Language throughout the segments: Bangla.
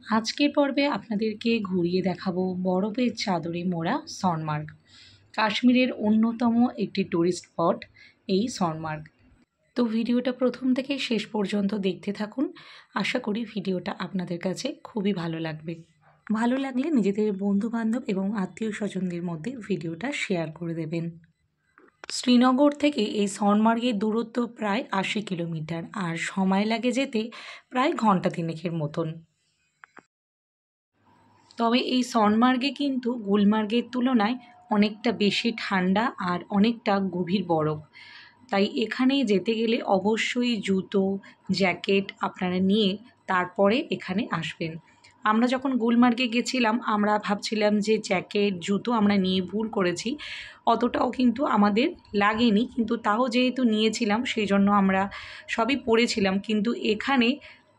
আজকের পর্বে আপনাদেরকে ঘুরিয়ে দেখাবো বরফের চাদরে মোড়া সনমার্গ। কাশ্মীরের অন্যতম একটি ট্যুরিস্ট স্পট এই সনমার্গ। তো ভিডিওটা প্রথম থেকে শেষ পর্যন্ত দেখতে থাকুন। আশা করি ভিডিওটা আপনাদের কাছে খুবই ভালো লাগবে। ভালো লাগলে নিজেদের বন্ধুবান্ধব এবং আত্মীয় স্বজনদের মধ্যে ভিডিওটা শেয়ার করে দেবেন। শ্রীনগর থেকে এই সনমার্গের দূরত্ব প্রায় ৮০ কিলোমিটার, আর সময় লাগে যেতে প্রায় ঘন্টা তিনেকের মতন। তবে এই সনমার্গে কিন্তু গুলমার্গের তুলনায় অনেকটা বেশি ঠান্ডা আর অনেকটা গভীর বরফ। তাই এখানে যেতে গেলে অবশ্যই জুতো, জ্যাকেট আপনারা নিয়ে তারপরে এখানে আসবেন। আমরা যখন গুলমার্গে গেছিলাম আমরা ভাবছিলাম যে জ্যাকেট, জুতো আমরা নিয়ে ভুল করেছি, অতটাও কিন্তু আমাদের লাগেনি, কিন্তু তাও যেহেতু নিয়েছিলাম সেই জন্য আমরা সবই পরেছিলাম। কিন্তু এখানে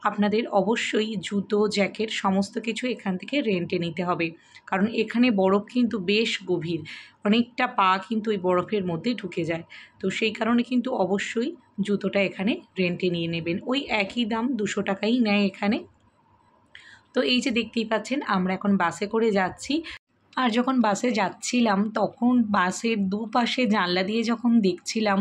আপনাদের অবশ্যই জুতো, জ্যাকেট সমস্ত কিছু এখান থেকে রেন্টে নিতে হবে, কারণ এখানে বরফ কিন্তু বেশ গভীর, অনেকটা পা কিন্তু ওই বরফের মধ্যে ঢুকে যায়। তো সেই কারণে কিন্তু অবশ্যই জুতোটা এখানে রেন্টে নিয়ে নেবেন। ওই একই দাম, 200 টাকাই নেয় এখানে। তো এই যে দেখতেই পাচ্ছেন আমরা এখন বাসে করে যাচ্ছি। আর যখন বাসে যাচ্ছিলাম তখন বাসের দুপাশে জানলা দিয়ে যখন দেখছিলাম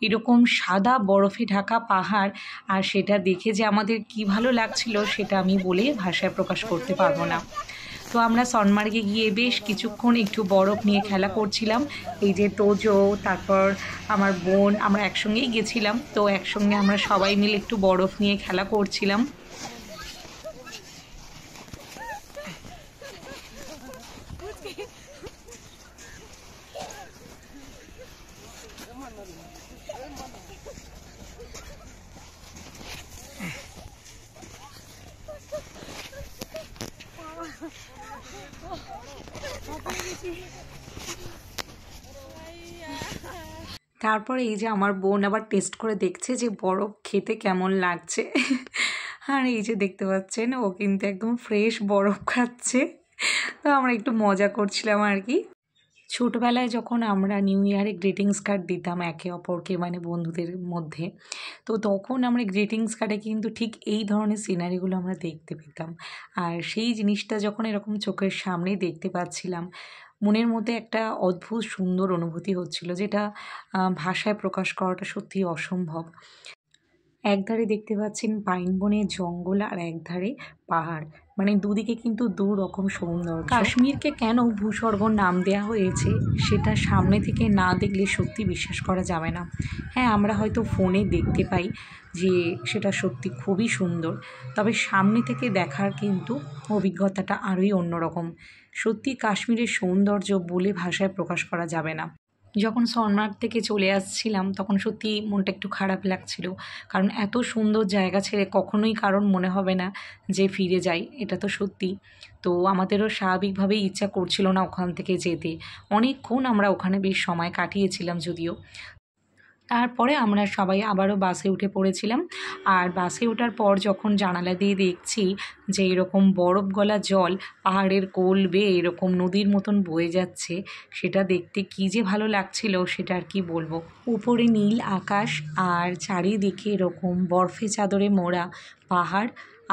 এরকম সাদা বরফে ঢাকা পাহাড়, আর সেটা দেখে যে আমাদের কি ভালো লাগছিল সেটা আমি বলে ভাষায় প্রকাশ করতে পারবো না। তো আমরা সনমার্গে গিয়ে বেশ কিছুক্ষণ একটু বরফ নিয়ে খেলা করছিলাম। এই যে তোজো, তারপর আমার বোন, আমরা একসঙ্গেই গেছিলাম। তো একসঙ্গে আমরা সবাই মিলে একটু বরফ নিয়ে খেলা করছিলাম। তারপরে এই যে আমার বোন আবার টেস্ট করে দেখছে যে বরফ খেতে কেমন লাগছে। আর এই যে দেখতে পাচ্ছেন ও কিন্তু একদম ফ্রেশ বরফ খাচ্ছে। তো আমরা একটু মজা করছিলাম আর কি। ছোটোবেলায় যখন আমরা নিউ ইয়ারে গ্রিটিংস কার্ড দিতাম একে অপরকে, মানে বন্ধুদের মধ্যে, তো তখন আমরা গ্রিটিংস কার্ডে কিন্তু ঠিক এই ধরনের সিনারিগুলো আমরা দেখতে পেতাম। আর সেই জিনিসটা যখন এরকম চোখের সামনেই দেখতে পাচ্ছিলাম, মনের মধ্যে একটা অদ্ভুত সুন্দর অনুভূতি হচ্ছিল, যেটা ভাষায় প্রকাশ করাটা সত্যিই অসম্ভব। একধারে দেখতে পাচ্ছেন পাইন বনের জঙ্গল আর একধারে পাহাড়, মানে দুদিকে কিন্তু দু রকম সৌন্দর্য। কাশ্মীরকে কেন ভূস্বর্গ নাম দেওয়া হয়েছে সেটা সামনে থেকে না দেখলে সত্যি বিশ্বাস করা যাবে না। হ্যাঁ, আমরা হয়তো ফোনে দেখতে পাই যে সেটা সত্যি খুবই সুন্দর, তবে সামনে থেকে দেখার কিন্তু অভিজ্ঞতাটা আরোই অন্যরকম। সত্যি কাশ্মীরের সৌন্দর্য বলে ভাষায় প্রকাশ করা যাবে না। যখন সনমার্গ থেকে চলে আসছিলাম তখন সত্যি মনটা একটু খারাপ লাগছিল, কারণ এত সুন্দর জায়গা ছেড়ে কখনোই কারণ মনে হবে না যে ফিরে যাই, এটা তো সত্যি। তো আমাদেরও স্বাভাবিকভাবেই ইচ্ছা করছিল না ওখান থেকে যেতে। অনেকক্ষণ আমরা ওখানে বেশ সময় কাটিয়েছিলাম যদিও। তারপরে আমরা সবাই আবারও বাসে উঠে পড়েছিলাম। আর বাসে ওঠার পর যখন জানালা দিয়ে দেখছি যে এরকম বরফ গলা জল পাহাড়ের কোল বেয়ে এরকম নদীর মতন বয়ে যাচ্ছে, সেটা দেখতে কী যে ভালো লাগছিল সেটা আর কি বলবো। উপরে নীল আকাশ আর চারিদিকে এরকম বরফে চাদরে মোড়া পাহাড়,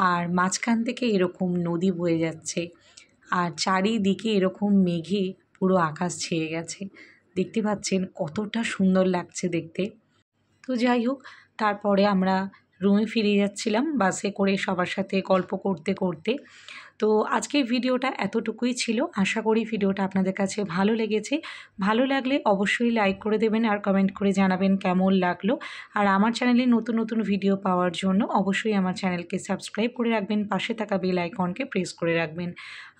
আর মাঝখান থেকে এরকম নদী বয়ে যাচ্ছে, আর চারিদিকে এরকম মেঘে পুরো আকাশ ছেয়ে গেছে। দেখতে পাচ্ছেন কতটা সুন্দর লাগছে দেখতে। তো যাই হোক, তারপরে আমরা রুমে ফিরে যাচ্ছিলাম বাসে করে সবার সাথে গল্প করতে করতে। তো আজকের ভিডিওটা এতটুকুই ছিল। আশা করি ভিডিওটা আপনাদের কাছে ভালো লেগেছে। ভালো লাগলে অবশ্যই লাইক করে দেবেন আর কমেন্ট করে জানাবেন কেমন লাগলো। আর আমার চ্যানেলে নতুন নতুন ভিডিও পাওয়ার জন্য অবশ্যই আমার চ্যানেলকে সাবস্ক্রাইব করে রাখবেন, পাশে থাকা বেল আইকনকে প্রেস করে রাখবেন।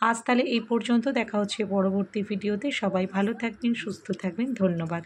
আজ তাহলে এই পর্যন্ত, দেখা হচ্ছে পরবর্তী ভিডিওতে। সবাই ভালো থাকবেন, সুস্থ থাকবেন, ধন্যবাদ।